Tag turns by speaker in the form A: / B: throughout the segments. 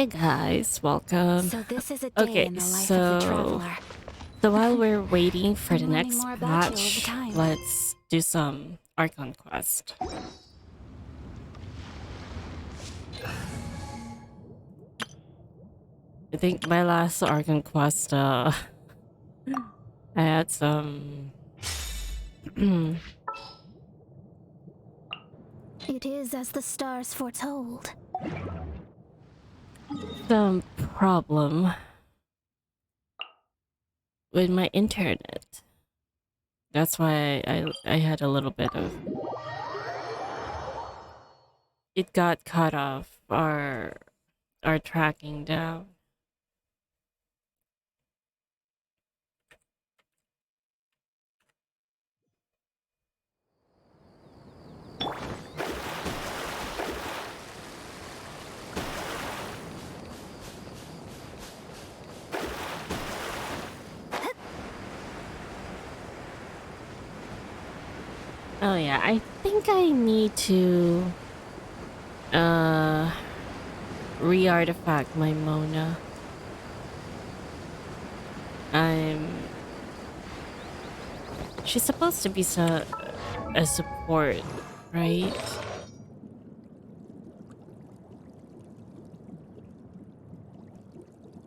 A: Hey guys, welcome.
B: So this is a day
A: Okay,
B: in the life of the traveler.
A: so while we're waiting for the
B: I'm learning
A: next
B: more about you all the
A: patch,
B: time.
A: let's do some Archon quest. I think my last Archon quest, I had some...
B: It is as the stars foretold.
A: some problem with my internet. That's why I had a little bit of... It got cut off, our tracking down. Oh yeah, I think I need to re-artifact my Mona. She's supposed to be a support, right?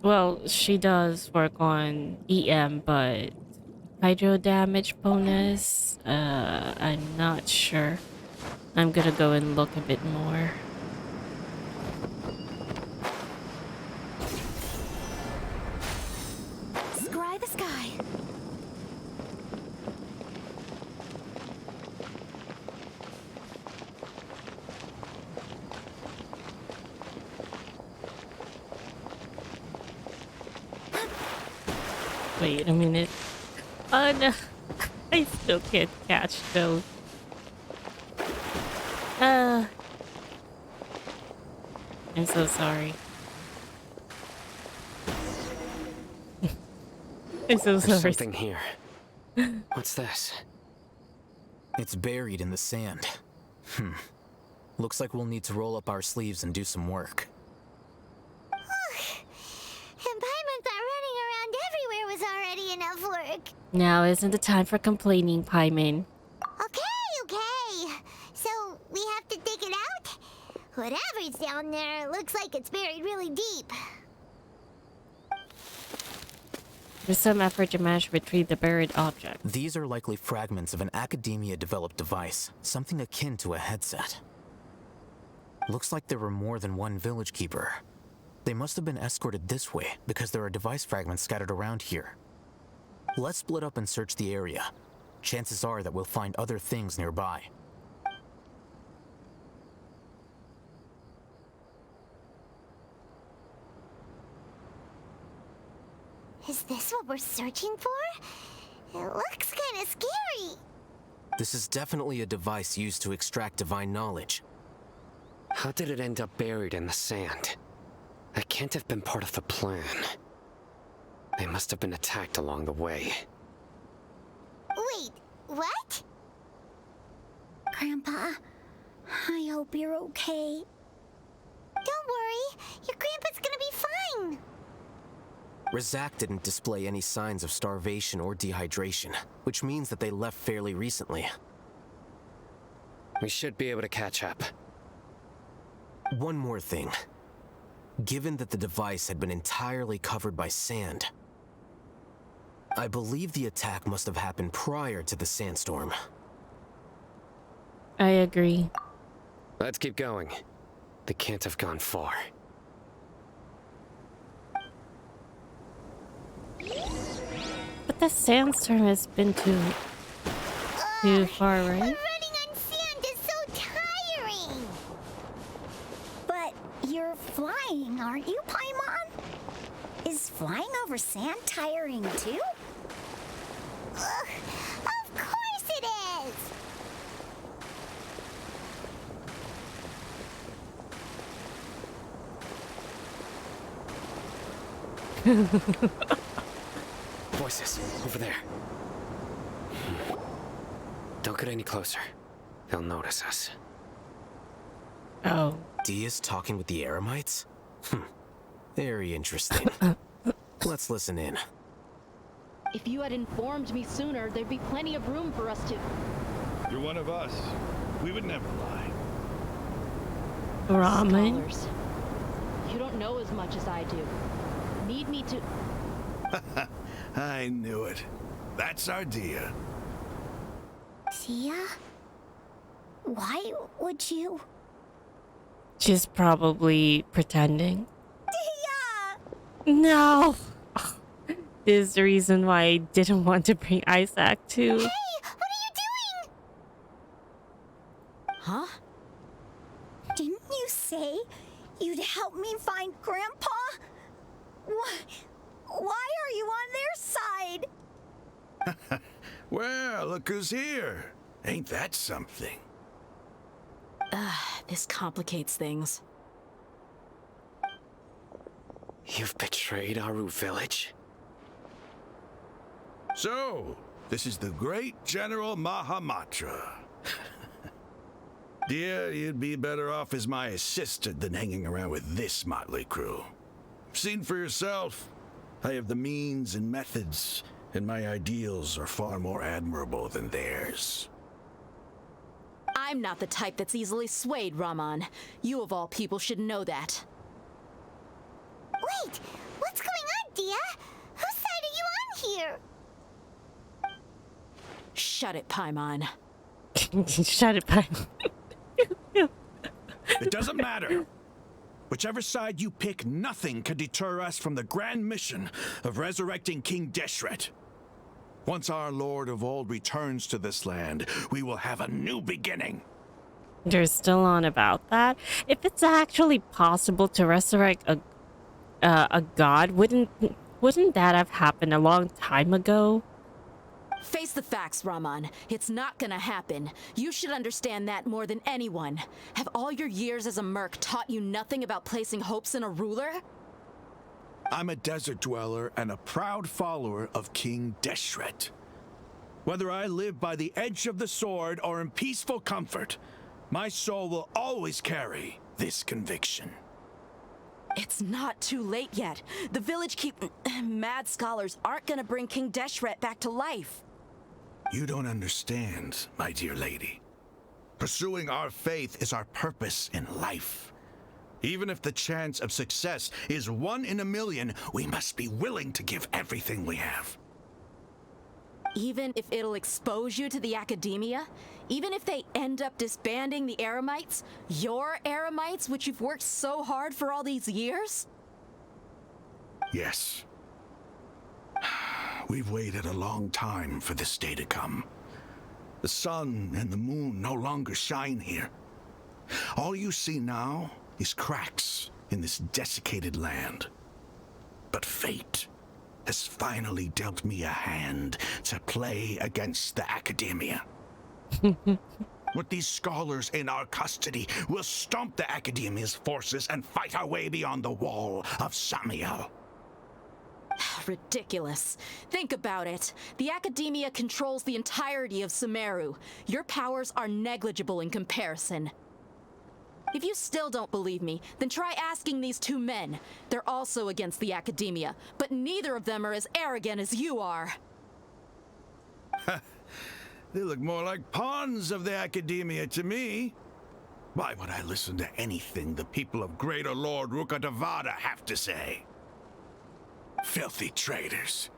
A: Well, she does work on EM, but hydro damage bonus, I'm not sure. I'm gonna go and look a bit more.
B: Scry the sky.
A: Wait a minute. Oh no, I still can't catch those. I'm so sorry. I'm so
C: There's
A: sorry.
C: something here. What's this?
D: It's buried in the sand. Looks like we'll need to roll up our sleeves and do some work.
E: Environment that running around everywhere was already enough work.
A: Now isn't the time for complaining, Pieman.
E: Okay. So, we have to dig it out? Whatever's down there looks like it's buried really deep.
A: With some effort, you managed to retrieve the buried object.
D: These are likely fragments of an academia-developed device, something akin to a headset. Looks like there were more than one village keeper. They must have been escorted this way because there are device fragments scattered around here. Let's split up and search the area. Chances are that we'll find other things nearby.
E: Is this what we're searching for? It looks kinda scary.
D: This is definitely a device used to extract divine knowledge.
C: How did it end up buried in the sand? That can't have been part of the plan. They must have been attacked along the way.
E: Wait, what?
B: Grandpa, I hope you're okay.
E: Don't worry, your grandpa's gonna be fine.
D: Rizak didn't display any signs of starvation or dehydration, which means that they left fairly recently.
C: We should be able to catch up.
D: One more thing. Given that the device had been entirely covered by sand, I believe the attack must have happened prior to the sandstorm.
A: I agree.
C: Let's keep going. They can't have gone far.
A: But the sandstorm has been too far, right?
E: Running on sand is so tiring.
B: But you're flying, aren't you, Paimon? Is flying over sand tiring too?
E: Ugh, of course it is.
C: Voices, over there. Don't get any closer. They'll notice us.
A: Oh.
D: Dia's talking with the Eremites? Very interesting. Let's listen in.
F: If you had informed me sooner, there'd be plenty of room for us to...
G: You're one of us. We would never lie.
A: Ramen.
F: Scholars. You don't know as much as I do. Need me to...
G: I knew it. That's our Dia.
B: Tia? Why would you?
A: She's probably pretending.
B: Tia!
A: No. This is the reason why I didn't want to bring Isaac too.
E: Hey, what are you doing?
F: Huh?
B: Didn't you say you'd help me find Grandpa? Why are you on their side?
G: Well, look who's here. Ain't that something?
F: This complicates things.
C: You've betrayed Aru village?
G: So, this is the great General Mahamatra. Dear, you'd be better off as my assistant than hanging around with this motley crew. Seen for yourself. I have the means and methods, and my ideals are far more admirable than theirs.
F: I'm not the type that's easily swayed, Raman. You of all people should know that.
E: Wait, what's going on, Dia? Whose side are you on here?
F: Shut it, Paimon.
A: Shut it, Pai.
G: It doesn't matter. Whichever side you pick, nothing can deter us from the grand mission of resurrecting King Deshret. Once our Lord of Old returns to this land, we will have a new beginning.
A: They're still on about that. If it's actually possible to resurrect a god, wouldn't that have happened a long time ago?
F: Face the facts, Raman. It's not gonna happen. You should understand that more than anyone. Have all your years as a merc taught you nothing about placing hopes in a ruler?
G: I'm a desert dweller and a proud follower of King Deshret. Whether I live by the edge of the sword or in peaceful comfort, my soul will always carry this conviction.
F: It's not too late yet. The village mad scholars aren't gonna bring King Deshret back to life.
G: You don't understand, my dear lady. Pursuing our faith is our purpose in life. Even if the chance of success is 1 in a million, we must be willing to give everything we have.
F: Even if it'll expose you to the academia? Even if they end up disbanding the Eremites? Your Eremites, which you've worked so hard for all these years?
G: Yes. We've waited a long time for this day to come. The sun and the moon no longer shine here. All you see now is cracks in this desiccated land. But fate has finally dealt me a hand to play against the academia. With these scholars in our custody, we'll stomp the academia's forces and fight our way beyond the wall of Samiel.
F: Ridiculous. Think about it. The academia controls the entirety of Sumeru. Your powers are negligible in comparison. If you still don't believe me, then try asking these 2 men. They're also against the academia, but neither of them are as arrogant as you are.
G: They look more like pawns of the academia to me. Why would I listen to anything the people of Greater Lord Rukkhadevata have to say? Filthy traitors.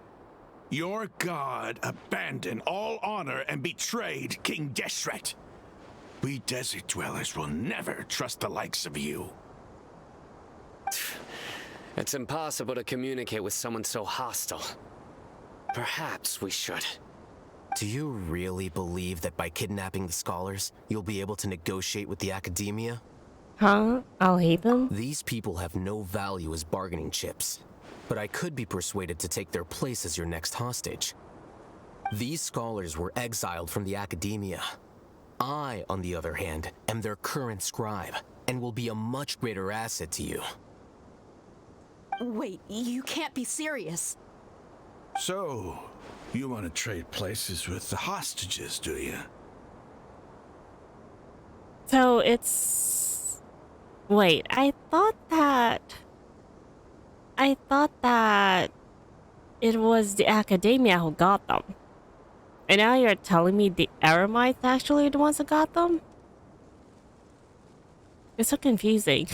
G: Your god abandoned all honor and betrayed King Deshret. We desert dwellers will never trust the likes of you.
C: It's impossible to communicate with someone so hostile. Perhaps we should.
D: Do you really believe that by kidnapping the scholars, you'll be able to negotiate with the academia?
A: Huh? I'll hate them?
D: These people have no value as bargaining chips, but I could be persuaded to take their place as your next hostage. These scholars were exiled from the academia. I, on the other hand, am their current scribe, and will be a much greater asset to you.
F: Wait, you can't be serious.
G: So, you want to trade places with the hostages, do you?
A: So it's... Wait, I thought that... I thought that it was the academia who got them. And now you're telling me the Eremites actually the ones who got them? It's so confusing.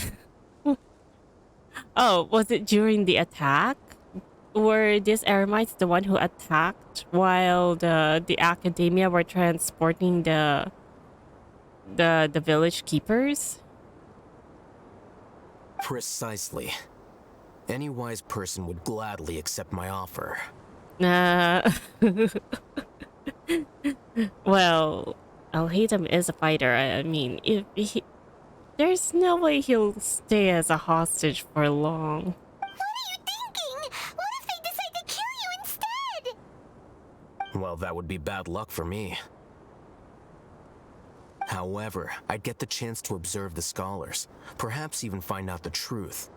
A: Oh, was it during the attack? Were these Eremites the one who attacked while the academia were transporting the village keepers?
D: Precisely. Any wise person would gladly accept my offer.
A: Well, Al-Haytham is a fighter. I mean, if he, there's no way he'll stay as a hostage for long.
E: What are you thinking? What if they decide to kill you instead?
D: Well, that would be bad luck for me. However, I'd get the chance to observe the scholars, perhaps even find out the truth.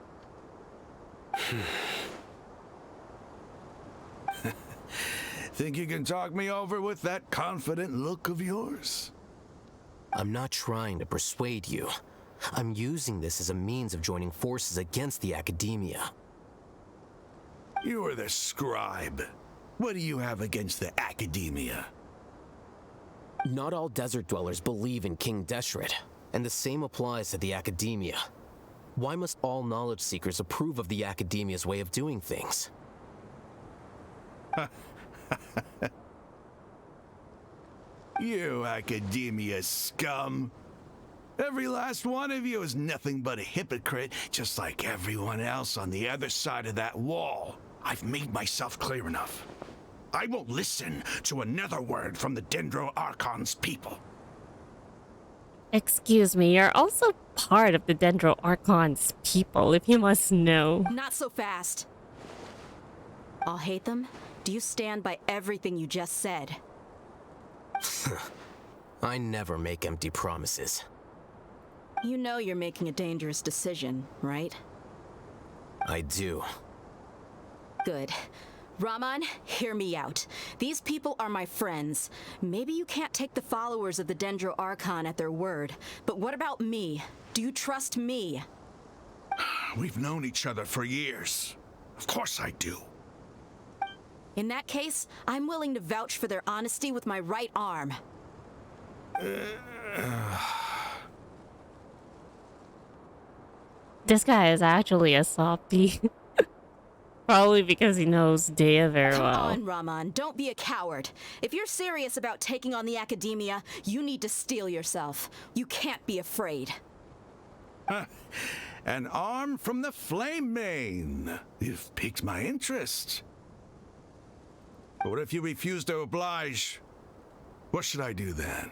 G: Think you can talk me over with that confident look of yours?
D: I'm not trying to persuade you. I'm using this as a means of joining forces against the academia.
G: You are the scribe. What do you have against the academia?
D: Not all desert dwellers believe in King Deshret, and the same applies to the academia. Why must all knowledge seekers approve of the academia's way of doing things?
G: You academia scum. Every last one of you is nothing but a hypocrite, just like everyone else on the other side of that wall. I've made myself clear enough. I won't listen to another word from the Dendro Archon's people.
A: Excuse me, you're also part of the Dendro Archon's people, if you must know.
F: Not so fast. Al-Haytham, do you stand by everything you just said?
D: I never make empty promises.
F: You know you're making a dangerous decision, right?
D: I do.
F: Good. Rahman, hear me out. These people are my friends. Maybe you can't take the followers of the Dendro Archon at their word, but what about me? Do you trust me?
G: We've known each other for years. Of course I do.
F: In that case, I'm willing to vouch for their honesty with my right arm.
A: This guy is actually a softie. Probably because he knows Dea very
F: Come
A: well.
F: on, Rahman, don't be a coward. If you're serious about taking on the academia, you need to steel yourself. You can't be afraid.
G: An arm from the Flame Mane. You've piqued my interest. But what if you refuse to oblige? What should I do then?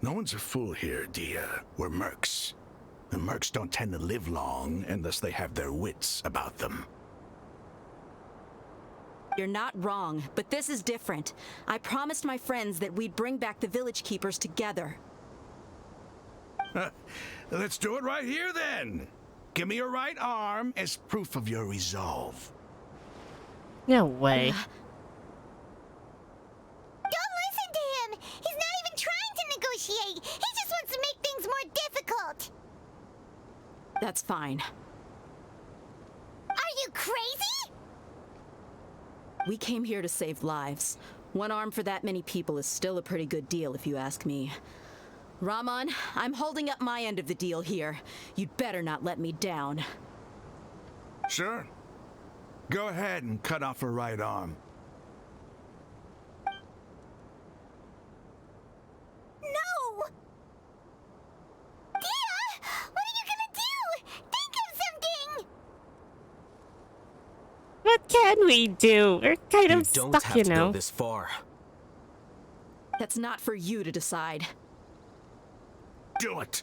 G: No one's a fool here, Dia. We're mercs. And mercs don't tend to live long unless they have their wits about them.
F: You're not wrong, but this is different. I promised my friends that we'd bring back the village keepers together.
G: Let's do it right here then. Give me your right arm as proof of your resolve.
A: No way.
E: Don't listen to him! He's not even trying to negotiate! He just wants to make things more difficult!
F: That's fine.
E: Are you crazy?
F: We came here to save lives. One arm for that many people is still a pretty good deal, if you ask me. Rahman, I'm holding up my end of the deal here. You'd better not let me down.
G: Sure. Go ahead and cut off her right arm.
E: No! Dia! What are you gonna do? Think of something!
A: What can we do? We're kind
D: You
A: of
D: don't
A: stuck,
D: have
A: you
D: to
A: know.
D: go this far.
F: That's not for you to decide.
G: Do it!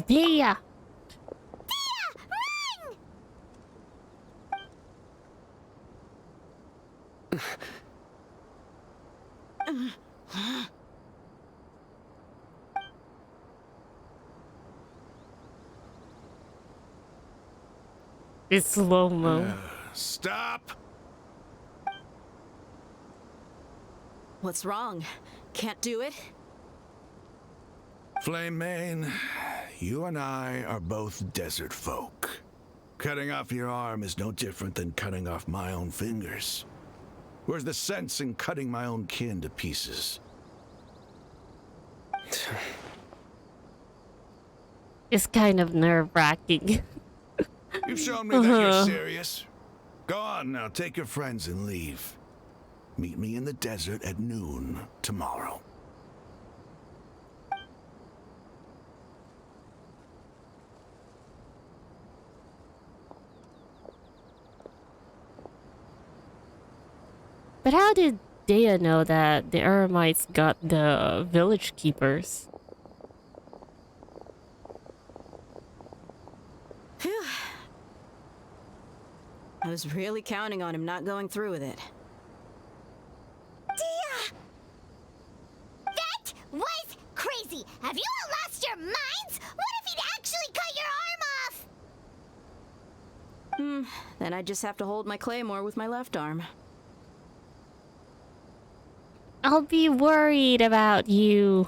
A: Dea!
E: Run!
A: It's slow-mo.
G: Stop!
F: What's wrong? Can't do it?
G: Flame Mane, you and I are both desert folk. Cutting off your arm is no different than cutting off my own fingers. Where's the sense in cutting my own kin to pieces?
A: It's kind of nerve-wracking.
G: You've shown me that you're serious. Go on now, take your friends and leave. Meet me in the desert at noon tomorrow.
A: But how did Dea know that the Eremites got the village keepers?
F: Phew. I was really counting on him not going through with it.
E: Dia! That was crazy! Have you all lost your minds? What if he'd actually cut your arm off?
F: Then I just have to hold my claymore with my left arm.
A: I'll be worried about you.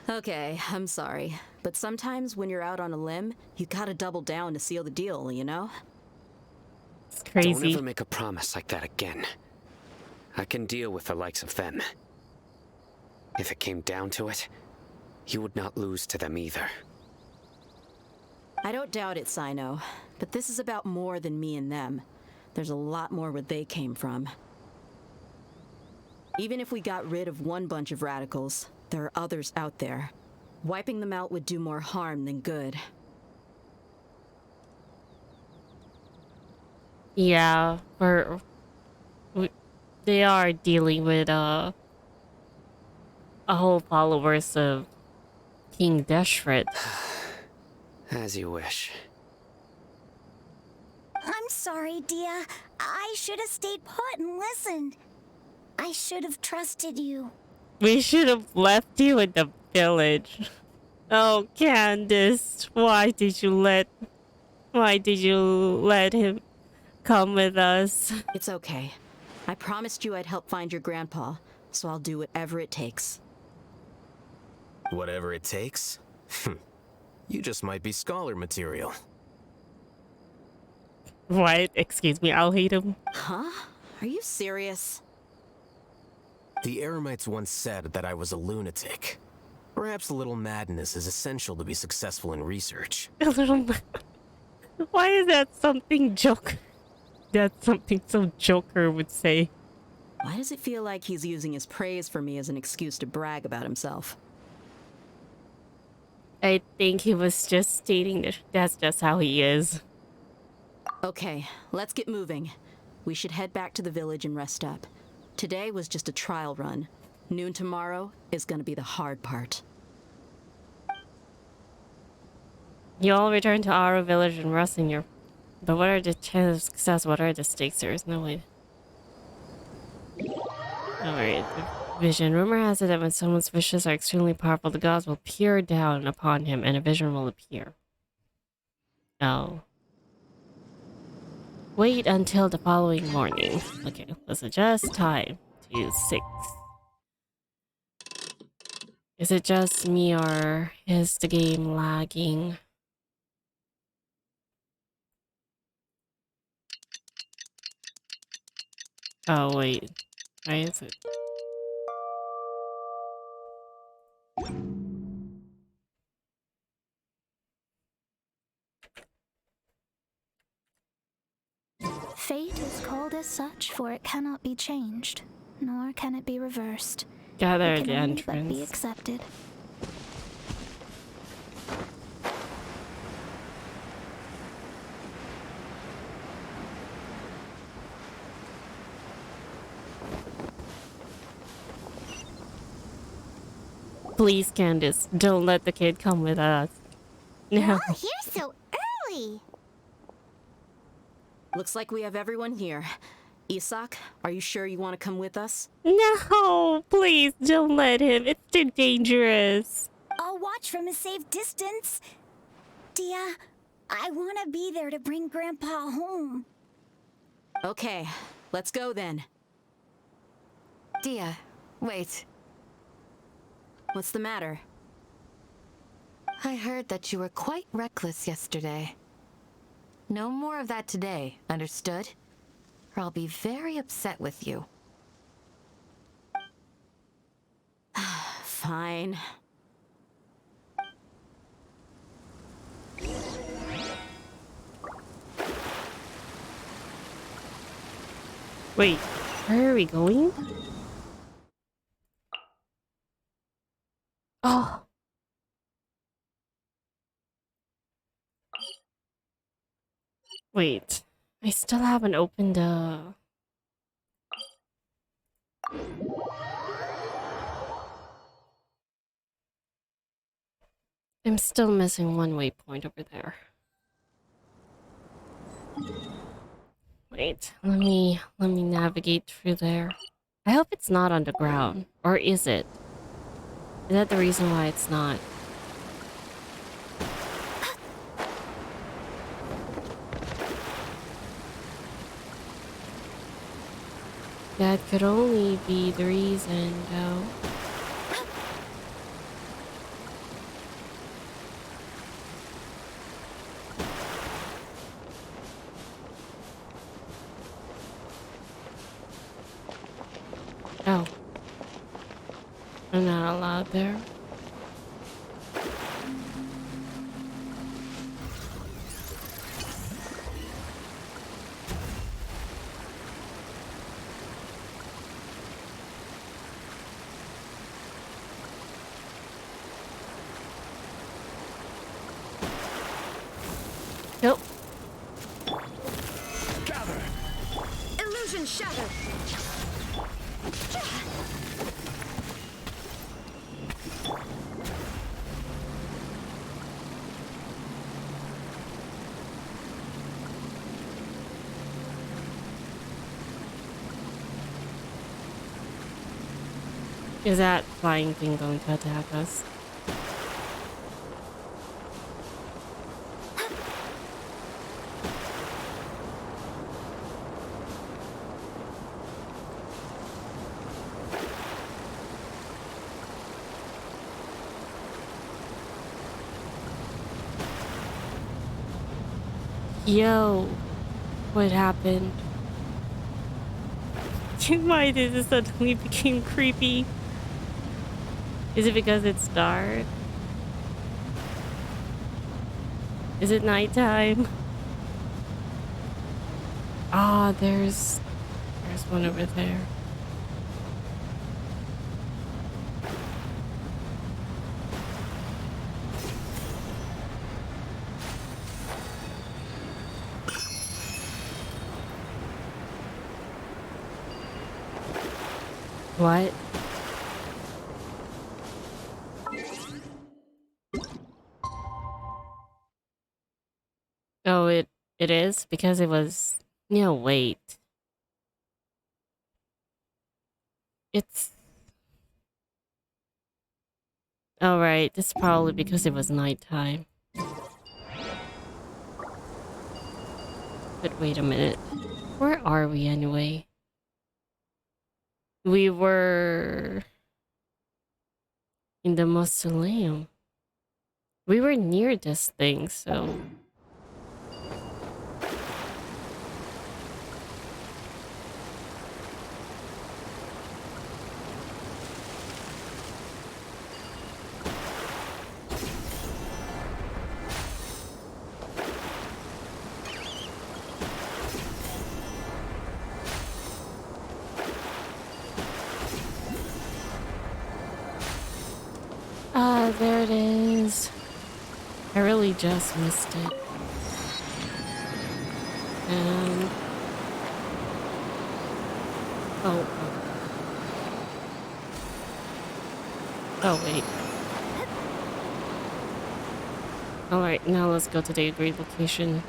F: Okay, I'm sorry. But sometimes when you're out on a limb, you gotta double down to seal the deal, you know?
A: It's
C: Don't
A: crazy.
C: ever make a promise like that again. I can deal with the likes of them. If it came down to it, you would not lose to them either.
F: I don't doubt it, Sino. But this is about more than me and them. There's a lot more where they came from. Even if we got rid of one bunch of radicals, there are others out there. Wiping them out would do more harm than good.
A: Yeah, they are dealing with a whole followers of King Deshret.
C: As you wish.
B: I'm sorry, Dia. I should have stayed put and listened. I should have trusted you.
A: We should have left you in the village. Oh, Candace, why did you let him come with us?
F: It's okay. I promised you I'd help find your grandpa, so I'll do whatever it takes.
D: Whatever it takes? You just might be scholar material.
A: What? Excuse me, I'll hate him.
F: Huh? Are you serious?
D: The Eremites once said that I was a lunatic. Perhaps a little madness is essential to be successful in research.
A: A little. Why is that something Joker? That's something some Joker would say.
F: Why does it feel like he's using his praise for me as an excuse to brag about himself?
A: I think he was just stating that that's just how he is.
F: Okay, let's get moving. We should head back to the village and rest up. Today was just a trial run. Noon tomorrow is gonna be the hard part.
A: You all return to our village and rest in your... But what are the chances of success? What are the stakes? There is no way. Alright, vision. Rumor has it that when someone's wishes are extremely powerful, the gods will peer down upon him and a vision will appear. Oh. Wait until the following morning. Okay, let's adjust time to 6. Is it just me or is the game lagging? Oh wait, why is it?
H: Fate is called as such, for it cannot be changed, nor can it be reversed.
A: Gather
H: It
A: the
H: can only but be
A: entrance.
H: accepted.
A: Please, Candace, don't let the kid come with us. No.
E: Oh, here so early.
F: Looks like we have everyone here. Isak, are you sure you want to come with us?
A: No, please don't let him. It's too dangerous.
B: I'll watch from a safe distance. Dia, I want to be there to bring Grandpa home.
F: Okay, let's go then.
I: Dia, wait.
F: What's the matter?
I: I heard that you were quite reckless yesterday. No more of that today, understood? Or I'll be very upset with you.
F: Fine.
A: Wait, where are we going? Oh. Wait, I still haven't opened the... I'm still missing one waypoint over there. Wait, let me navigate through there. I hope it's not underground. Or is it? Is that the reason why it's not? That could only be the reason, though. Oh. I'm not allowed there. Nope.
G: Gather!
E: Illusion shattered.
A: Is that flying thing going to attack us? Yo, what happened? Why did it suddenly become creepy? Is it because it's dark? Is it nighttime? Ah, there's one over there. What? Oh, it is because it was. No, wait. It's. Oh, right. It's probably because it was nighttime. But wait a minute. Where are we anyway? We were in the mausoleum. We were near this thing, so. Ah, there it is. I really just missed it. And... Oh. Oh, wait. Alright, now let's go to the agreed location.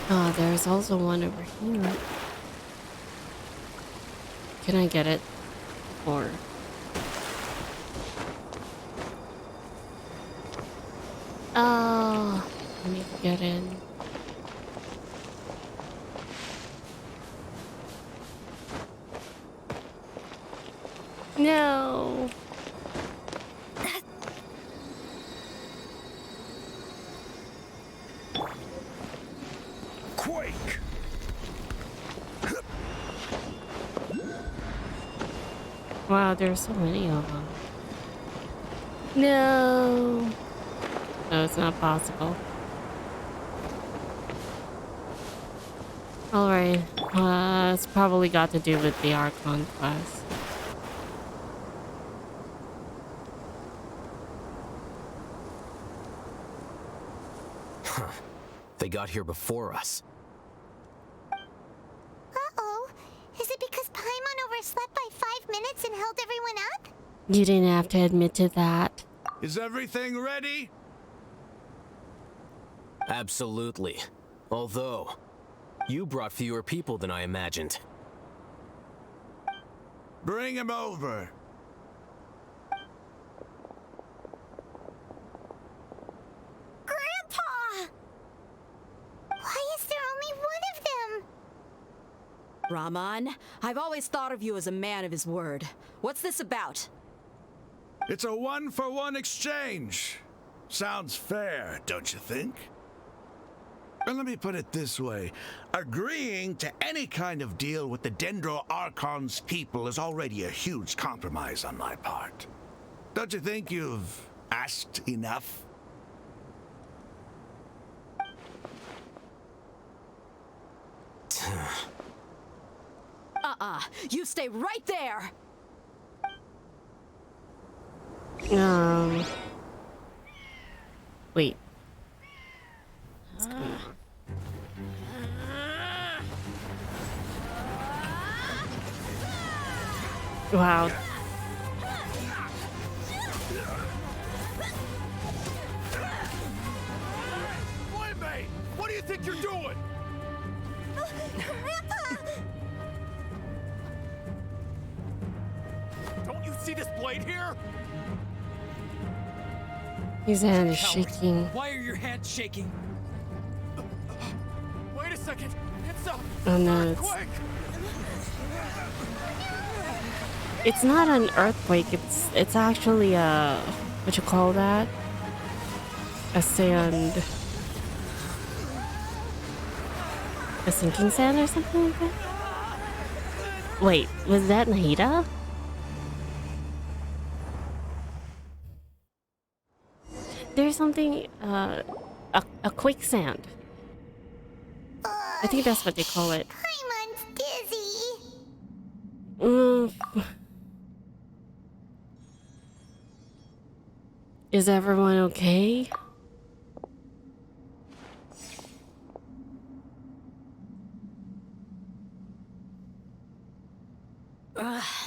A: Ah, there's also one over here. Can I get it? for? Oh, I need to get in. No.
G: Quake!
A: Wow, there's so many of them. No. No, it's not possible. Alright. It's probably got to do with the Archon class.
D: They got here before us.
E: Uh-oh. Is it because Paimon overslept by 5 minutes and held everyone up?
A: You didn't have to admit to that.
G: Is everything ready?
D: Absolutely. Although, you brought fewer people than I imagined.
G: Bring him over.
E: Grandpa! Why is there only one of them?
F: Raman, I've always thought of you as a man of his word. What's this about?
G: It's a one-for-one exchange. Sounds fair, don't you think? And let me put it this way. Agreeing to any kind of deal with the Dendro Archon's people is already a huge compromise on my part. Don't you think you've asked enough?
F: You stay right there!
A: Wait. Wow.
G: Playmate! What do you think you're doing?
E: Grandpa!
J: Don't you see this blade here?
A: His hand is
J: Cowards.
A: shaking.
J: Why are your hands shaking? Wait a second. It's a
A: Oh no,
J: earthquake.
A: it's not an earthquake. It's actually a, what you call that? A sand. A sinking sand or something like that? Wait, was that Nahida? There's something, a quicksand. I think that's what they call it.
E: Paimon's dizzy.
A: Is everyone okay?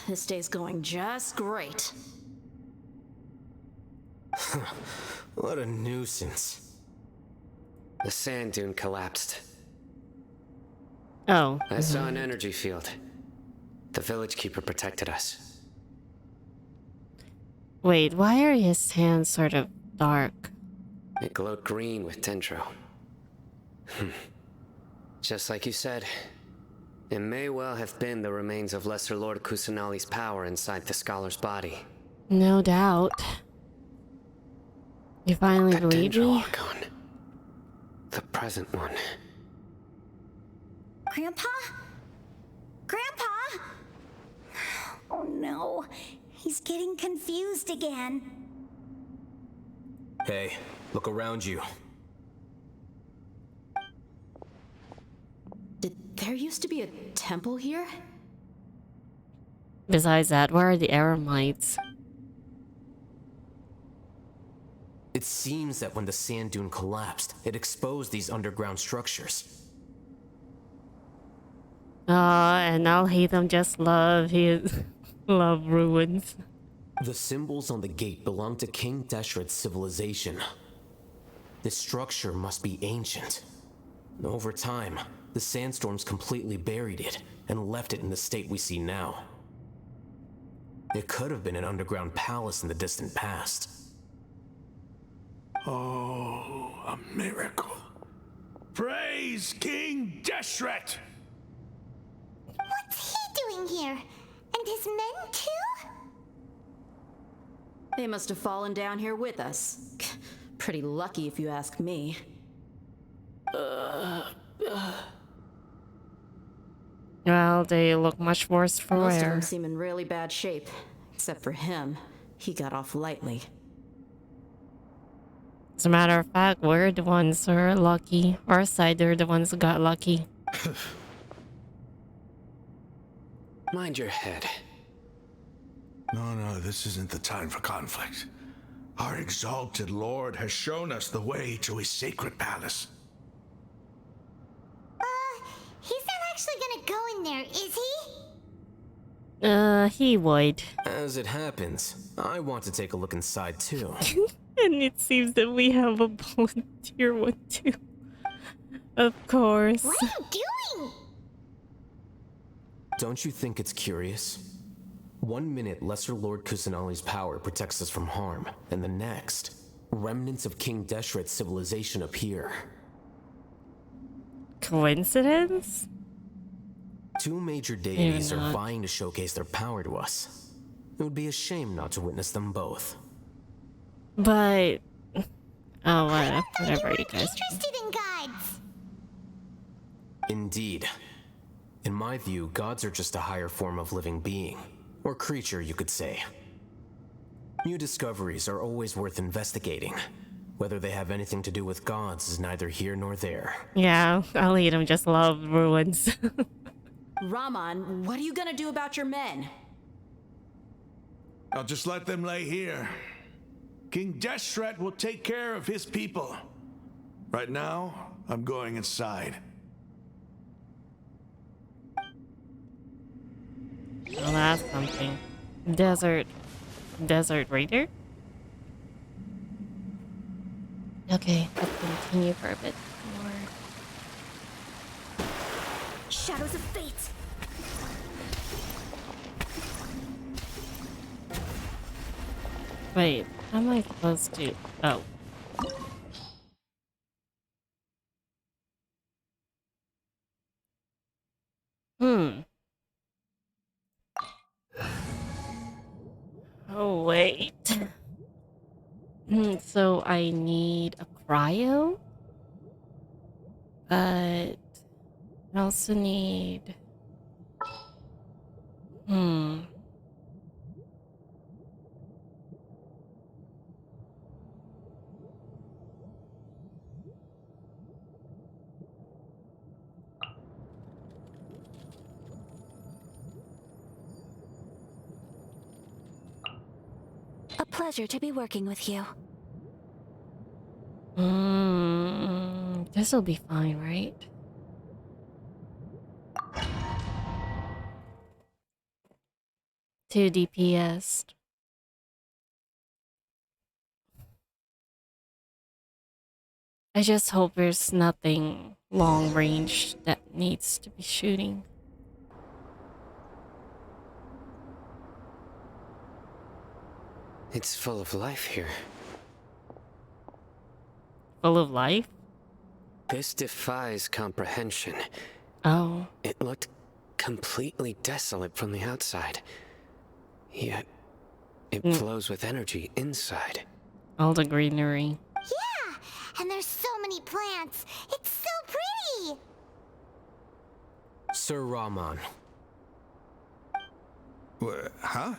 F: This day's going just great.
D: What a nuisance.
C: The sand dune collapsed.
A: Oh.
C: I saw an energy field. The village keeper protected us.
A: Wait, why are his hands sort of dark?
C: It glowed green with dendro. Just like you said, it may well have been the remains of Lesser Lord Kusanali's power inside the scholar's body.
A: No doubt. You finally
C: That
A: believe
C: Dendro
A: me?
C: Archon. The present one.
B: Grandpa? Grandpa? Oh no, he's getting confused again.
D: Hey, look around you.
F: There used to be a temple here?
A: Besides that, where are the Eremites?
D: It seems that when the sand dune collapsed, it exposed these underground structures.
A: And now Hatham just love his love ruins.
D: The symbols on the gate belong to King Deshret's civilization. This structure must be ancient. Over time, the sandstorms completely buried it and left it in the state we see now. It could have been an underground palace in the distant past.
G: Oh, a miracle. Praise King Deshret!
E: What's he doing here? And his men too?
F: They must have fallen down here with us. Pretty lucky if you ask me.
A: Well, they look much worse for
F: Most of
A: wear.
F: them seem in really bad shape. Except for him. He got off lightly.
A: As a matter of fact, we're the ones who are lucky. Our side, they're the ones who got lucky.
C: Mind your head.
G: No, this isn't the time for conflict. Our exalted lord has shown us the way to his sacred palace.
E: He's not actually gonna go in there, is he?
A: He would.
D: As it happens, I want to take a look inside too.
A: And it seems that we have a volunteer one too. Of course.
E: What are you doing?
D: Don't you think it's curious? 1 minute, Lesser Lord Kusanali's power protects us from harm, and the next, remnants of King Deshret's civilization appear.
A: Coincidence?
D: 2 major deities
A: Maybe
D: are
A: not.
D: vying to showcase their power to us. It would be a shame not to witness them both.
A: But oh,
E: You
A: whatever you
E: weren't
A: guys.
E: interested in gods.
D: Indeed. In my view, gods are just a higher form of living being. Or creature, you could say. New discoveries are always worth investigating. Whether they have anything to do with gods is neither here nor there.
A: Yeah, I'll eat them. Just love ruins.
F: Raman, what are you gonna do about your men?
G: I'll just let them lay here. King Deshret will take care of his people. Right now, I'm going inside.
A: Well, that's something. Desert Raider? Okay, let's continue for a bit more.
B: Shadows of fate.
A: Wait, how am I supposed to? Oh. Oh, wait. So I need a cryo? But I also need...
H: A pleasure to be working with you.
A: This'll be fine, right? Two DPS. I just hope there's nothing long range that needs to be shooting.
C: It's full of life here.
A: Full of life?
C: This defies comprehension.
A: Oh.
C: It looked completely desolate from the outside. Yet, it flows with energy inside.
A: All the greenery.
E: Yeah, and there's so many plants. It's so pretty.
D: Sir Raman,
G: Huh?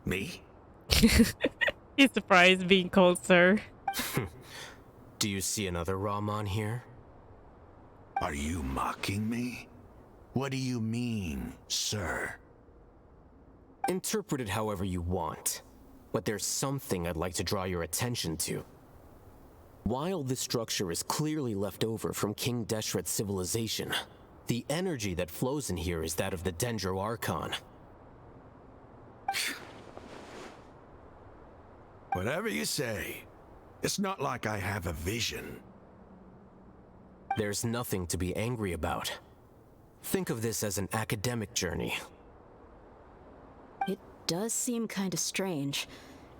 G: Me?
A: He's surprised being called sir.
D: do you see another Raman here?
G: Are you mocking me? What do you mean, sir?
D: Interpret it however you want, but there's something I'd like to draw your attention to. While this structure is clearly left over from King Deshret's civilization, the energy that flows in here is that of the Dendro Archon.
G: Whatever you say. It's not like I have a vision.
D: There's nothing to be angry about. Think of this as an academic journey.
F: It does seem kinda strange.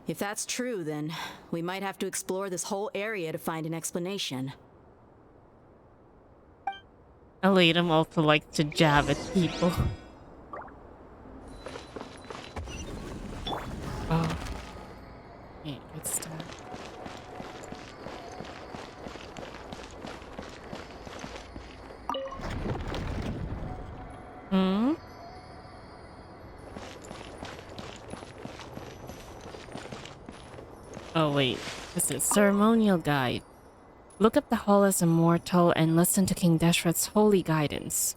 F: If that's true, then we might have to explore this whole area to find an explanation.
A: Alatum also likes to jab at people. Oh. Yeah, good stuff. Hmm? Oh wait, this is ceremonial guide. Look up the hall as a mortal and listen to King Deshret's holy guidance.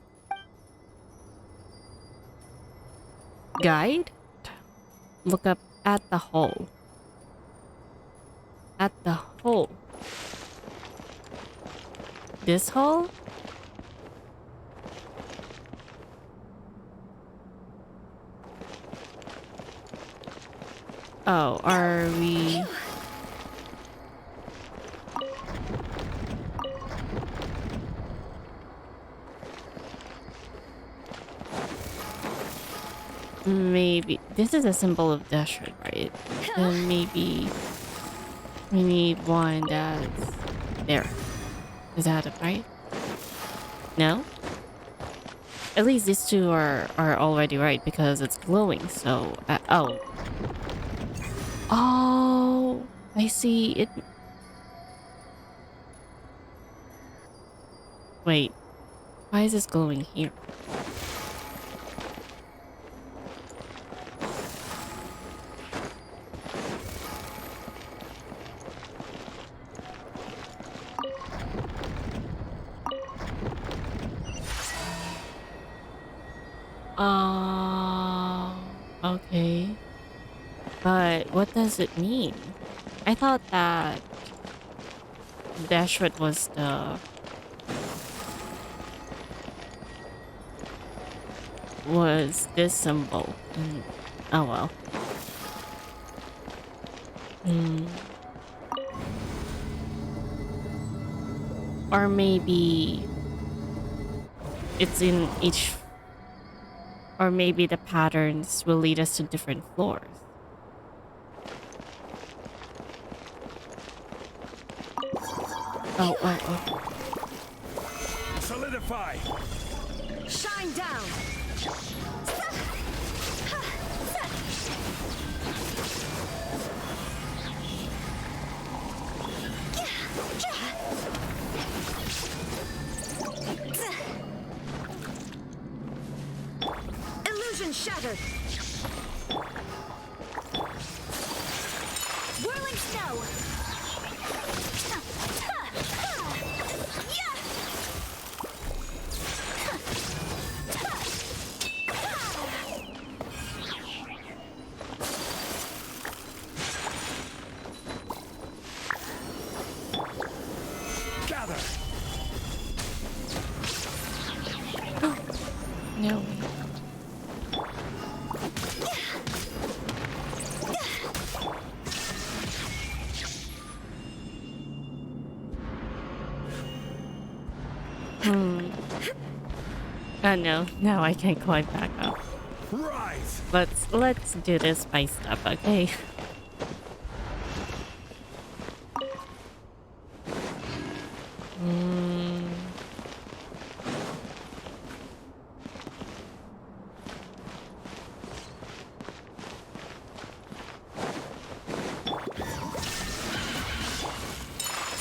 A: Guide? Look up at the hole. At the hole. This hole? Oh, are we... Maybe... This is a symbol of Deshret, right? Then maybe... we need one that's... there. Is that it, right? No? At least these two are already right because it's glowing, so... oh. Oh, I see it. Wait, why is this glowing here? Okay. But what does it mean? I thought that Deshret was this symbol. And, oh well. Or maybe it's in each, or maybe the patterns will lead us to different floors. Oh.
J: Solidify!
B: Shine down! Illusion shattered! Whirling snow!
A: No. Oh no, no, I can't climb back up.
J: Rise!
A: Let's do this by step, okay?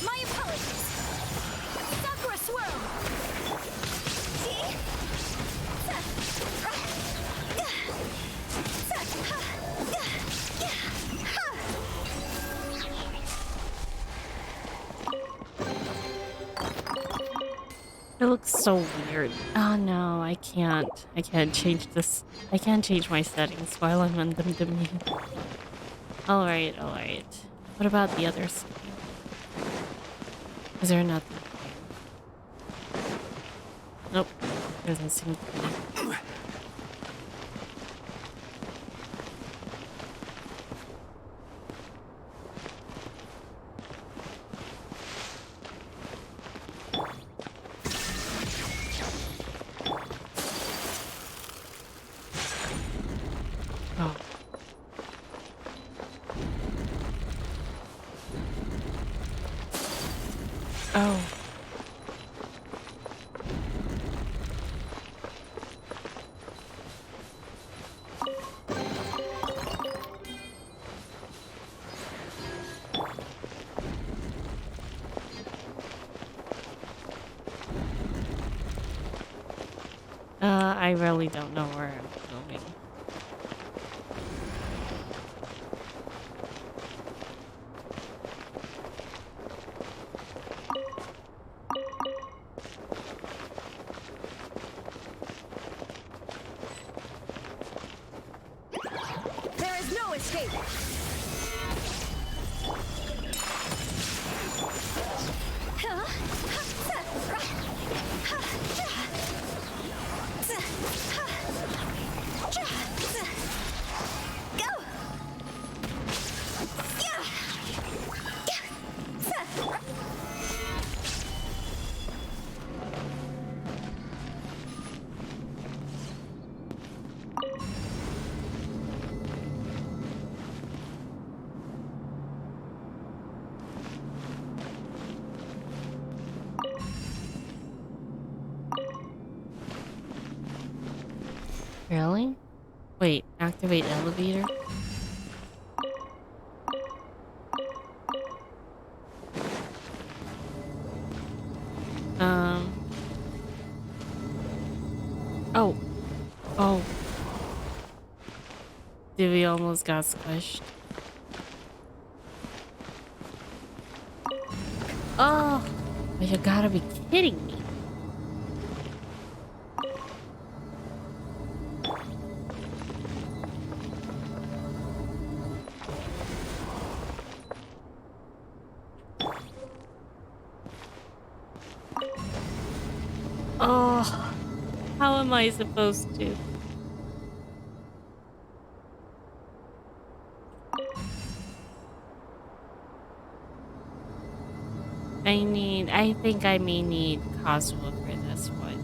B: My apologies! Sakura swirl!
A: It looks so weird. Oh no, I can't. I can't change this. I can't change my settings while I'm on them. Alright. What about the other side? Is there nothing? Nope. Doesn't seem to be. Oh. Oh. I really don't know where I'm going.
F: There is no escape!
A: Really? Wait, activate elevator? Oh. Oh. Did we almost got squished? Oh. But you gotta be kidding me. Oh, how am I supposed to? I think I may need Kazuha for this one.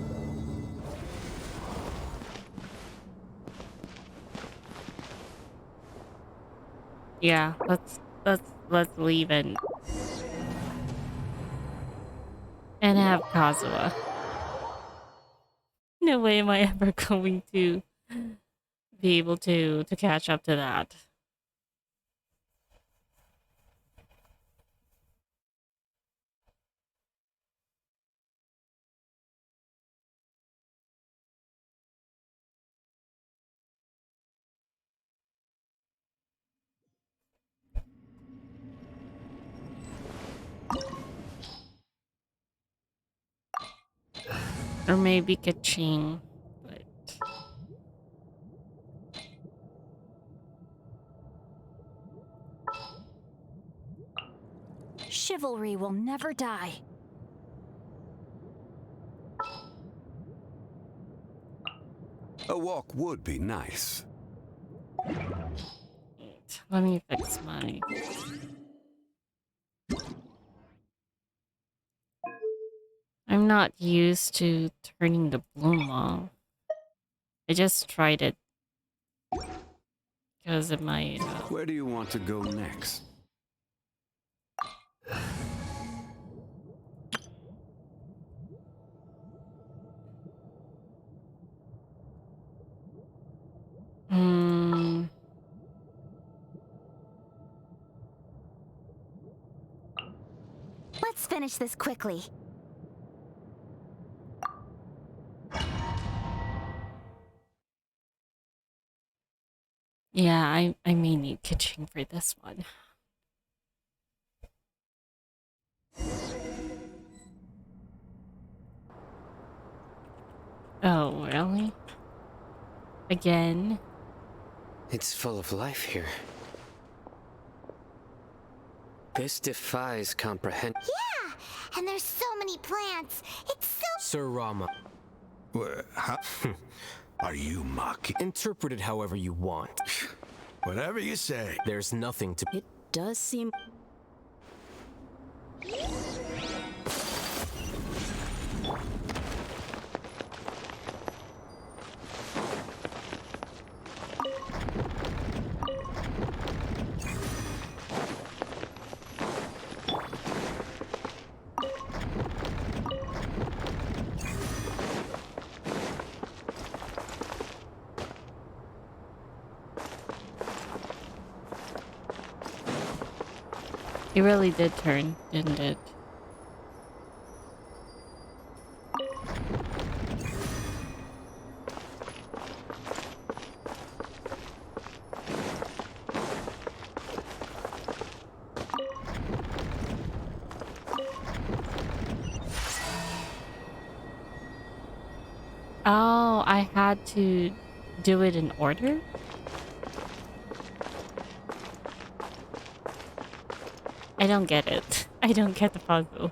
A: Yeah, let's leave and have Kazuha. No way am I ever going to be able to catch up to that. Or maybe Kaching, but
H: Chivalry will never die.
K: A walk would be nice.
A: wait, let me fix my... I'm not used to turning the bloom off. I just tried it because of my...
K: Where do you want to go next?
H: Let's finish this quickly.
A: Yeah, I may need kitchen for this one. Oh, really? Again?
C: It's full of life here. This defies comprehension.
E: Yeah, and there's so many plants. It's so...
L: Sir Rama.
G: How? Are you mocking?
L: Interpret it however you want.
G: Whatever you say.
L: There's nothing to...
F: It does seem...
A: It really did turn, didn't it? Oh, I had to do it in order? I don't get it. I don't get the puzzle.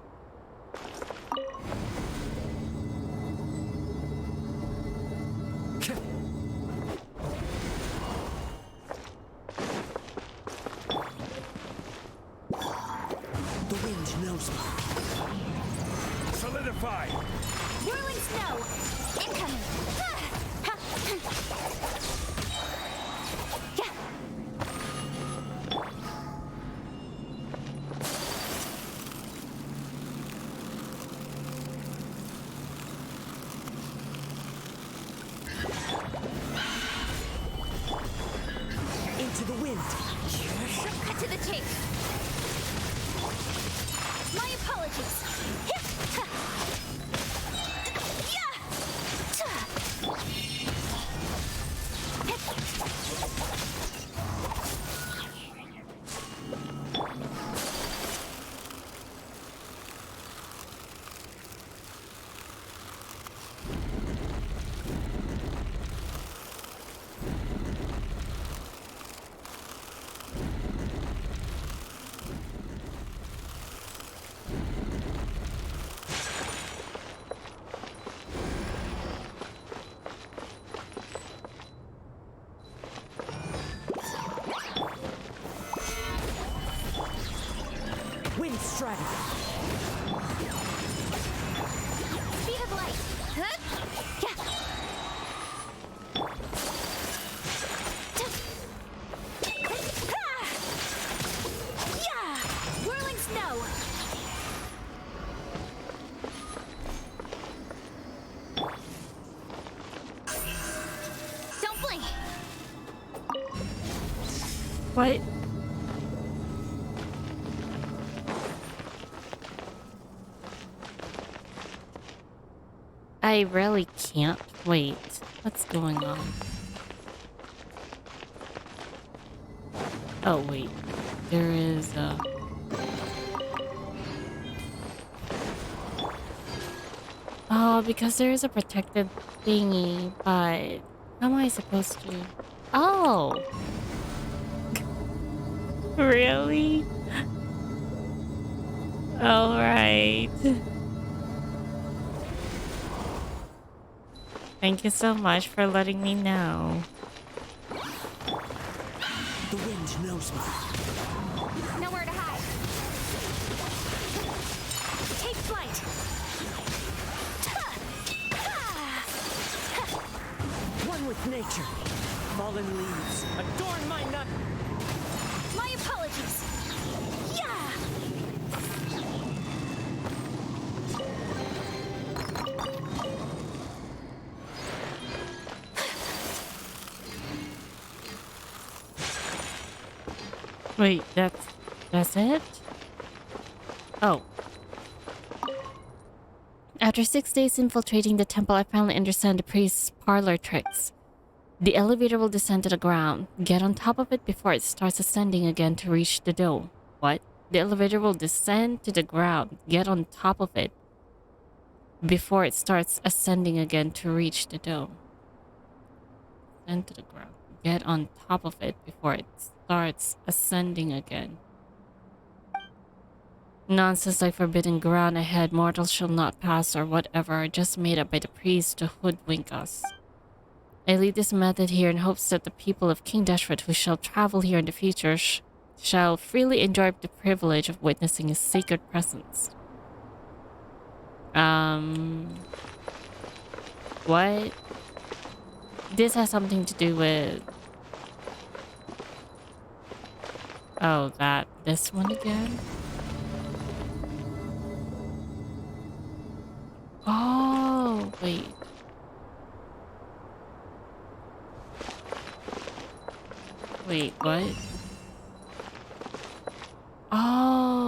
J: The wind knows me. Solidify!
B: Whirling snow! Incoming!
J: Into the wind!
B: Cut to the chase! My apologies!
J: Wind strike!
B: Speed of light! Whirling snow! Don't blink!
A: What? I really can't wait. What's going on? Oh, wait. There is a... Oh, because there is a protected thingy, but... How am I supposed to... Oh! Really? Alright. Thank you so much for letting me know.
J: The wind knows me.
B: Nowhere to hide. Take flight.
J: One with nature. Fallen leaves. Adorn my nut.
B: My apologies.
A: Wait, that's it? Oh. After 6 days infiltrating the temple, I finally understand the priest's parlor tricks. The elevator will descend to the ground. Get on top of it before it starts ascending again to reach the dome. What? The elevator will descend to the ground. Get on top of it before it starts ascending again to reach the dome. Ascend to the ground. Get on top of it before it starts ascending again. Nonsense like forbidden ground ahead, mortals shall not pass or whatever are just made up by the priests to hoodwink us. I leave this method here in hopes that the people of King Deshret who shall travel here in the future shall freely enjoy the privilege of witnessing his sacred presence. What? This has something to do with... Oh, this one again? Oh, wait. Wait, what? Oh.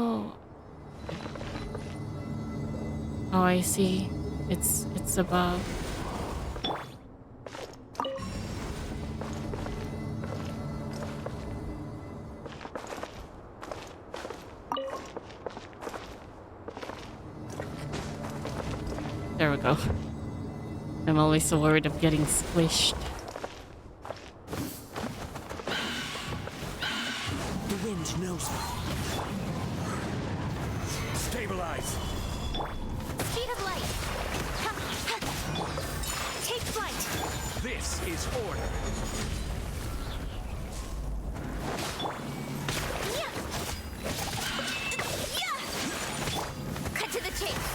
A: I see. It's above. There we go. I'm always so worried of getting squished.
J: The wind knows me. Stabilize.
E: Speed of light. Take flight.
J: This is order.
E: Cut to the chase.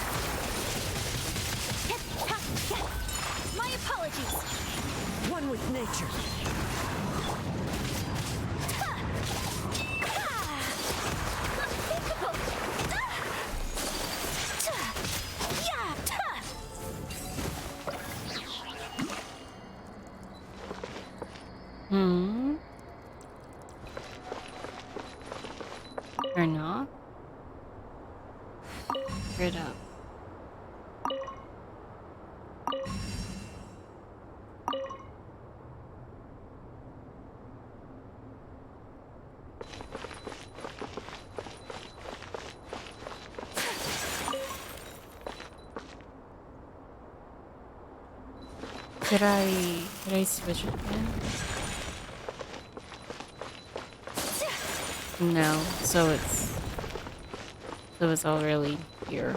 E: My apologies.
J: One with nature.
A: Or not? Straight up. Did I switch it again? No, so it's all really here.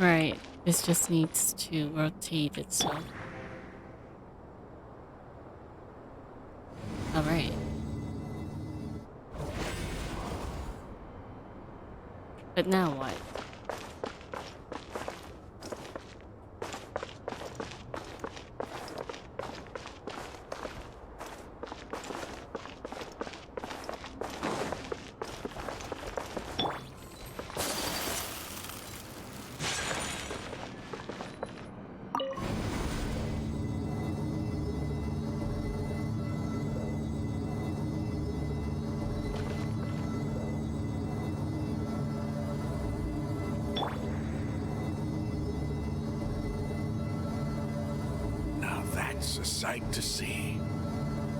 A: Right, this just needs to rotate itself. Alright. But now what?
G: That's a sight to see.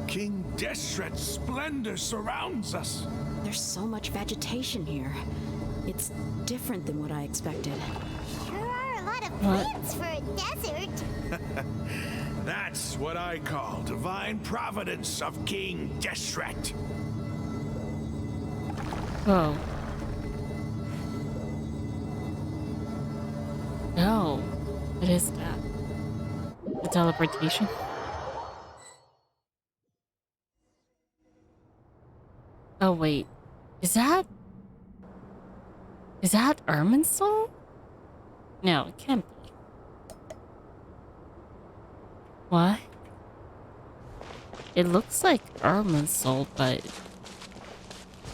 G: King Deshret's splendor surrounds us.
F: There's so much vegetation here. It's different than what I expected.
E: Sure are a lot of plants for a desert.
G: That's what I call divine providence of King Deshret.
A: Whoa. No. What is that? The teleportation? Oh wait. Is that Ermin's soul? No, it can't be. What? It looks like Ermin's soul, but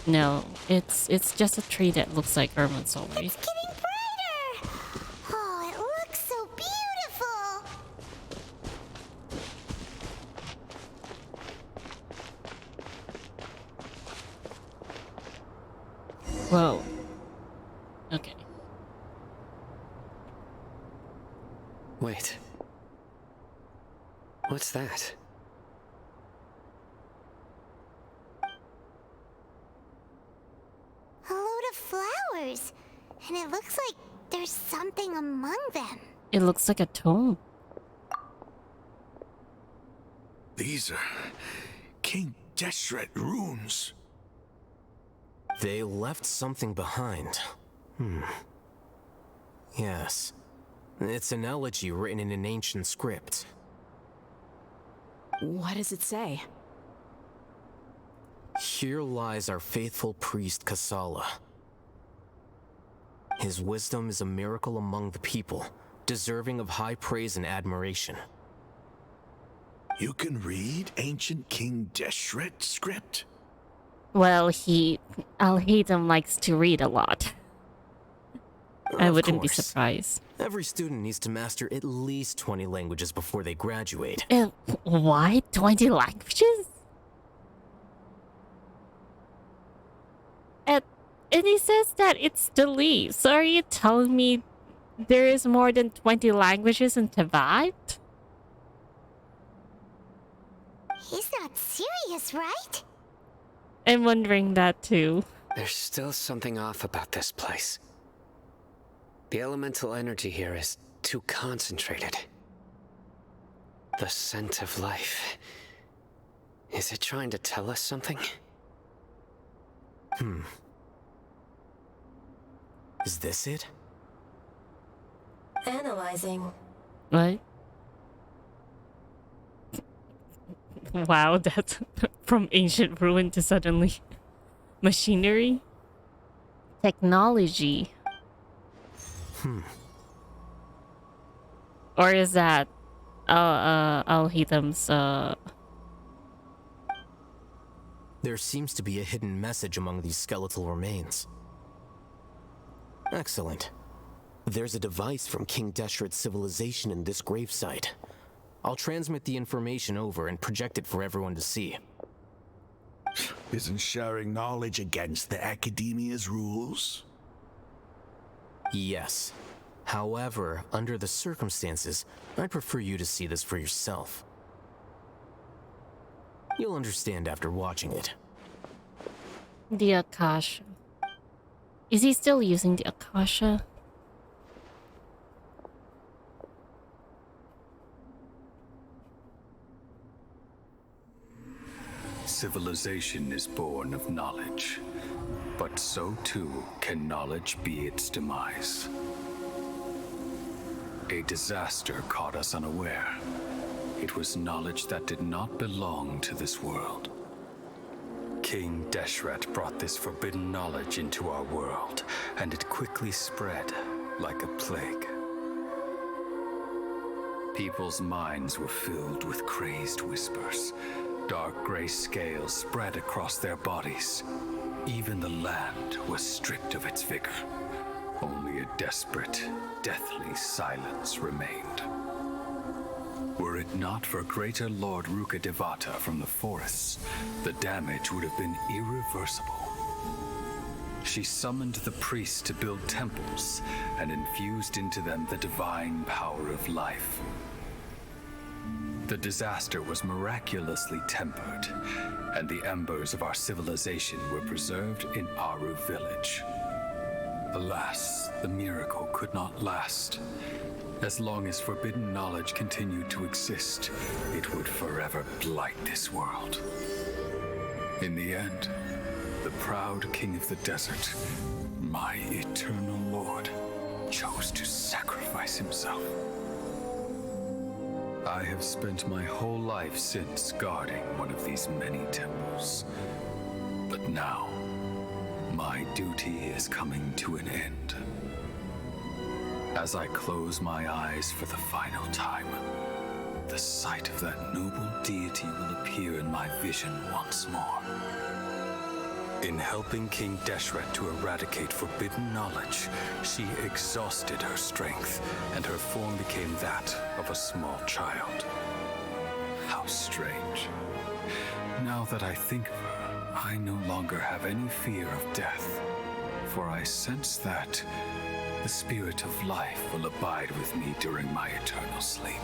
A: no, it's just a tree that looks like Ermin's soul, right?
E: It's getting brighter. Oh, it looks so beautiful.
A: Whoa. Okay.
C: Wait. What's that?
E: A load of flowers. And it looks like there's something among them.
A: It looks like a tomb.
G: These are King Deshret runes.
D: They left something behind. Yes. It's an elegy written in an ancient script.
F: What does it say?
D: Here lies our faithful priest Kasala. His wisdom is a miracle among the people, deserving of high praise and admiration.
G: You can read ancient King Deshret script?
A: Well, Al-Hatem likes to read a lot. I
D: Of
A: wouldn't be
D: course.
A: surprised.
D: Every student needs to master at least 20 languages before they graduate.
A: Why 20 languages? And he says that it's the least. So are you telling me there is more than 20 languages in Teyvat?
E: He's not serious, right?
A: I'm wondering that too.
C: There's still something off about this place. The elemental energy here is too concentrated. The scent of life. Is it trying to tell us something?
D: Is this it?
I: Analyzing.
A: What? Wow, that's from ancient ruin to suddenly machinery? Technology. Or is that Al-Hatem's
D: There seems to be a hidden message among these skeletal remains. Excellent. There's a device from King Deshret's civilization in this gravesite. I'll transmit the information over and project it for everyone to see.
G: Isn't sharing knowledge against the Academia's rules?
D: Yes. However, under the circumstances, I'd prefer you to see this for yourself. You'll understand after watching it.
A: the Akasha? Is he still using the Akasha?
K: Civilization is born of knowledge, but so too can knowledge be its demise. A disaster caught us unaware. It was knowledge that did not belong to this world. King Deshret brought this forbidden knowledge into our world, and it quickly spread like a plague. People's minds were filled with crazed whispers. Dark gray scales spread across their bodies. Even the land was stripped of its vigor. Only a desperate, deathly silence remained. Were it not for greater Lord Ruka Devata from the forests, the damage would have been irreversible. She summoned the priests to build temples and infused into them the divine power of life. The disaster was miraculously tempered, and the embers of our civilization were preserved in Aru village. Alas, the miracle could not last. As long as forbidden knowledge continued to exist, it would forever blight this world. In the end, the proud king of the desert, my eternal lord, chose to sacrifice himself. I have spent my whole life since guarding one of these many temples. But now, my duty is coming to an end. As I close my eyes for the final time, the sight of that noble deity will appear in my vision once more. In helping King Deshret to eradicate forbidden knowledge, she exhausted her strength, and her form became that of a small child. How strange. Now that I think of her, I no longer have any fear of death, for I sense that the spirit of life will abide with me during my eternal sleep.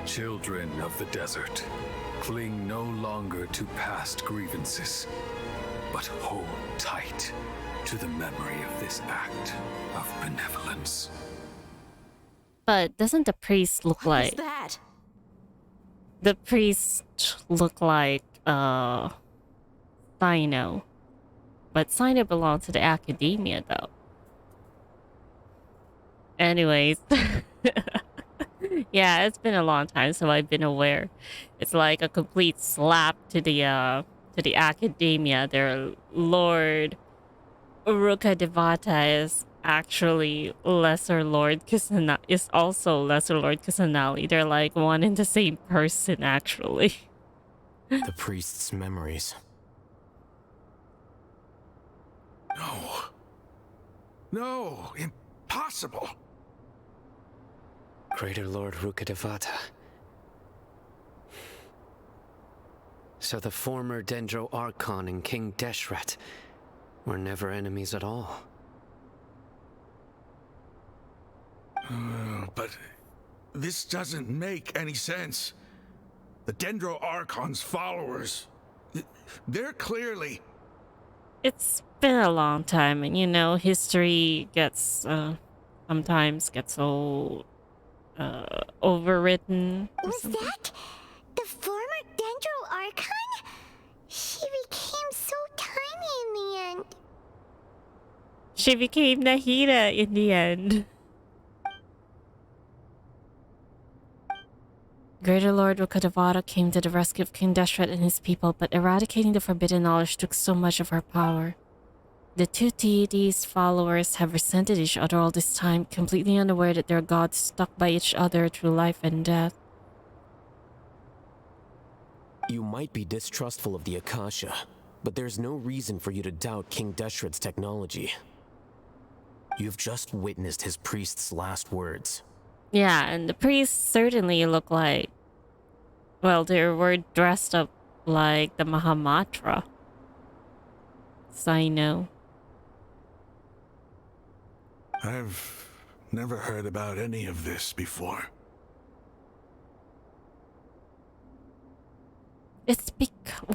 K: Children of the desert, cling no longer to past grievances, but hold tight to the memory of this act of benevolence.
A: But doesn't the priest look
F: What
A: like...
F: is that?
A: The priest look like, Sino. But Sino belongs to the academia, though. Anyways. Yeah, it's been a long time, so I've been aware. It's like a complete slap to the academia. Their Lord Uruka Devata is actually Lesser Lord Kusanali, is also Lesser Lord Kusanali. They're like one and the same person, actually.
D: The priest's memories.
G: No. No, impossible.
C: Greater Lord Rukkhadevata. So the former Dendro Archon and King Deshret were never enemies at all.
G: But this doesn't make any sense. The Dendro Archon's followers, they're clearly...
A: It's been a long time, and you know, history gets, sometimes gets so, overwritten.
E: Was that the former Dendro Archon? She became so tiny in the end.
A: She became Nahida in the end. Greater Lord Rukkhadevata came to the rescue of King Deshret and his people, but eradicating the forbidden knowledge took so much of her power. The two deities' followers have resented each other all this time, completely unaware that their gods stuck by each other through life and death.
L: You might be distrustful of the Akasha, but there's no reason for you to doubt King Deshret's technology. You've just witnessed his priest's last words.
A: Yeah, and the priests certainly look like... Well, they were dressed up like the Mahamatra. So I know.
G: I've never heard about any of this before.
A: It's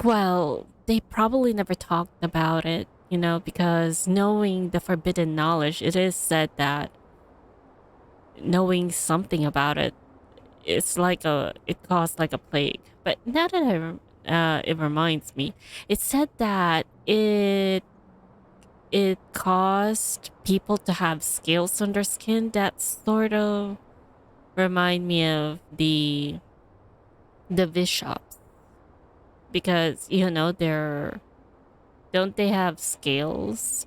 A: well, they probably never talked about it, you know, because knowing the forbidden knowledge, it is said that knowing something about it, it's like it caused like a plague. But now that it reminds me, it said that it caused people to have scales on their skin that sort of remind me of the bishops, because you know don't they have scales?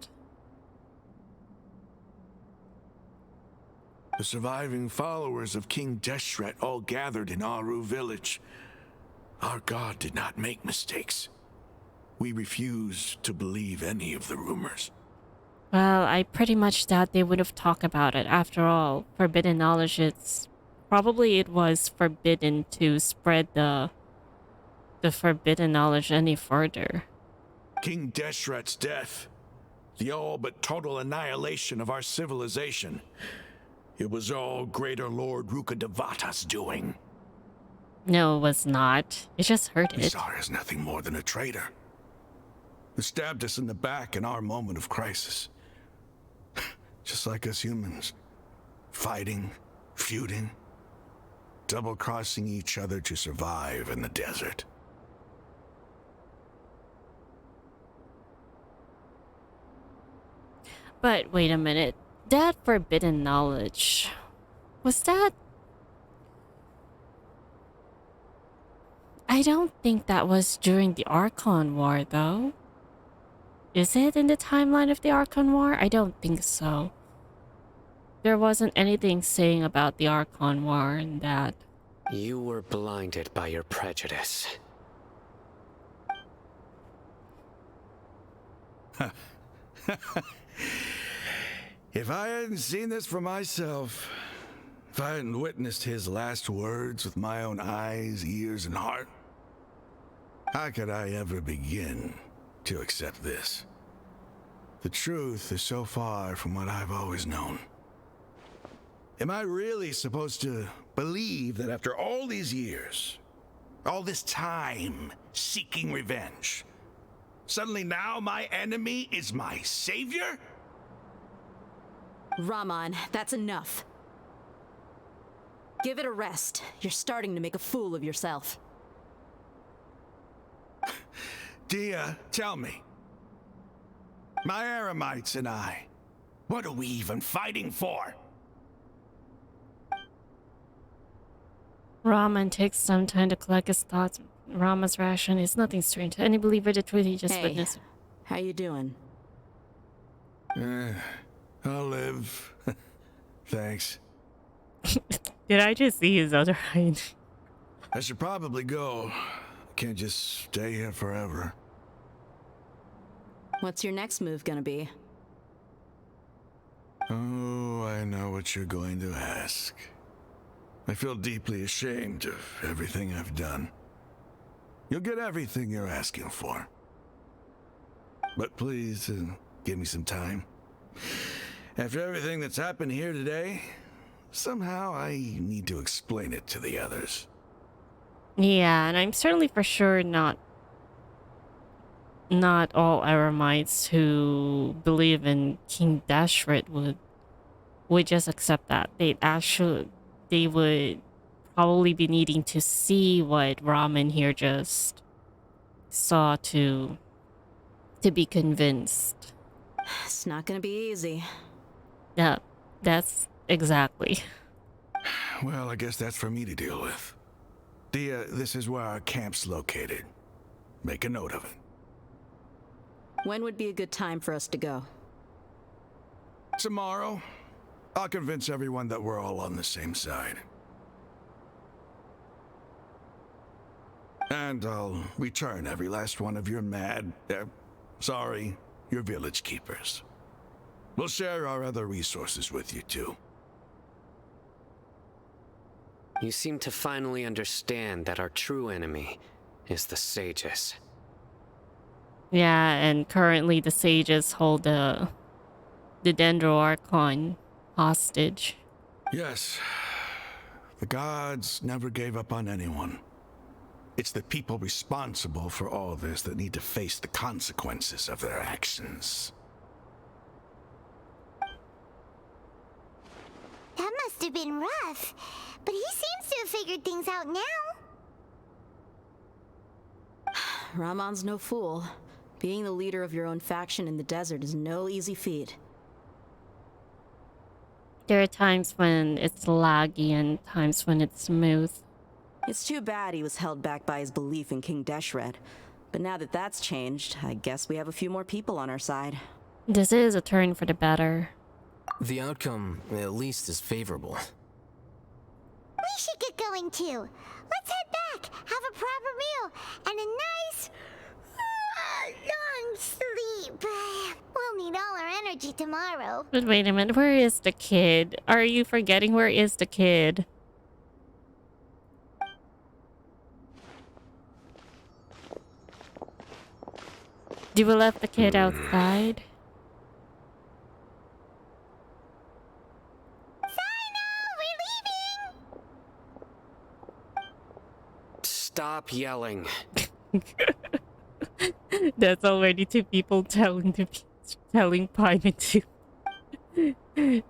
G: The surviving followers of King Deshret all gathered in Aru village. Our god did not make mistakes. We refused to believe any of the rumors.
A: Well, I pretty much doubt they would have talked about it. After all, forbidden knowledge, it was forbidden to spread the forbidden knowledge any further.
G: King Deshret's death, the all but total annihilation of our civilization, it was all Greater Lord Rukkhadevata's doing.
A: No, it was not. It just hurt it.
G: Tsar is nothing more than a traitor. He stabbed us in the back in our moment of crisis. Just like us humans. Fighting, feuding, double-crossing each other to survive in the desert.
A: But wait a minute. That forbidden knowledge, was that... I don't think that was during the Archon War, though. Is it in the timeline of the Archon War? I don't think so. There wasn't anything saying about the Archon War and that.
C: You were blinded by your prejudice.
G: If I hadn't seen this for myself, if I hadn't witnessed his last words with my own eyes, ears, and heart, how could I ever begin to accept this? The truth is so far from what I've always known. Am I really supposed to believe that after all these years, all this time seeking revenge, suddenly now my enemy is my savior?
F: Raman, that's enough. Give it a rest. You're starting to make a fool of yourself.
G: Dia, tell me. My Aramites and I, what are we even fighting for?
A: Raman takes some time to collect his thoughts. Rama's ration is nothing strange. Any believer the truth he just witnessed.
F: How you doing?
G: I'll live. Thanks.
A: Did I just see his other eye?
G: I should probably go. I can't just stay here forever.
F: What's your next move gonna be?
G: Oh, I know what you're going to ask. I feel deeply ashamed of everything I've done. You'll get everything you're asking for. But please, give me some time. After everything that's happened here today, somehow I need to explain it to the others.
A: Yeah, and I'm certainly for sure not all Aramites who believe in King Deshret would just accept that. They would probably be needing to see what Ramen here just saw to be convinced.
F: It's not gonna be easy.
A: Yeah, that's exactly.
G: Well, I guess that's for me to deal with. This is where our camp's located. Make a note of it.
F: When would be a good time for us to go?
G: Tomorrow, I'll convince everyone that we're all on the same side. And I'll return every last one of your your village keepers. We'll share our other resources with you too.
C: You seem to finally understand that our true enemy is the sages.
A: Yeah, and currently the sages hold the Dendro Archon hostage.
G: Yes. The gods never gave up on anyone. It's the people responsible for all this that need to face the consequences of their actions.
E: That must have been rough, but he seems to have figured things out now.
F: Ramon's no fool. Being the leader of your own faction in the desert is no easy feat.
A: There are times when it's laggy and times when it's smooth.
F: It's too bad he was held back by his belief in King Deshret. But now that that's changed, I guess we have a few more people on our side.
A: This is a turn for the better.
L: The outcome, at least, is favorable.
E: We should get going too. Let's head back, have a proper meal, and a nice, long sleep. We'll need all our energy tomorrow.
A: But wait a minute, where is the kid? Are you forgetting where is the kid? Did we left the kid outside?
C: Stop yelling.
A: That's already two people telling Paimon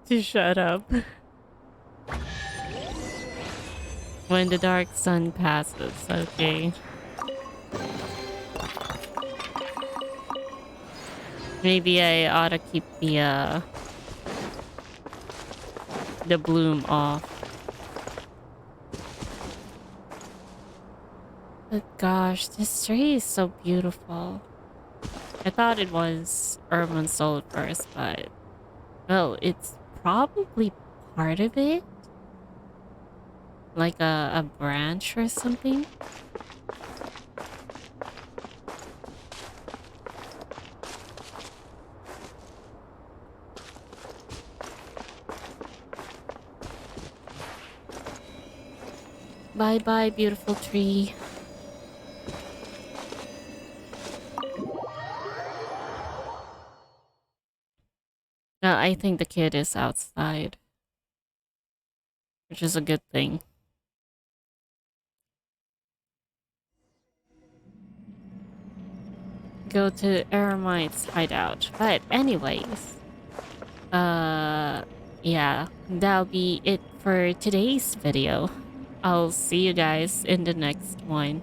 A: to shut up. When the dark sun passes, okay. Maybe I ought to keep the bloom off. But gosh, this tree is so beautiful. I thought it was urban soul at first, but well, it's probably part of it. Like a branch or something. Bye bye, beautiful tree. I think the kid is outside, which is a good thing. Go to Aramite's hideout. But anyways, yeah, that'll be it for today's video. I'll see you guys in the next one.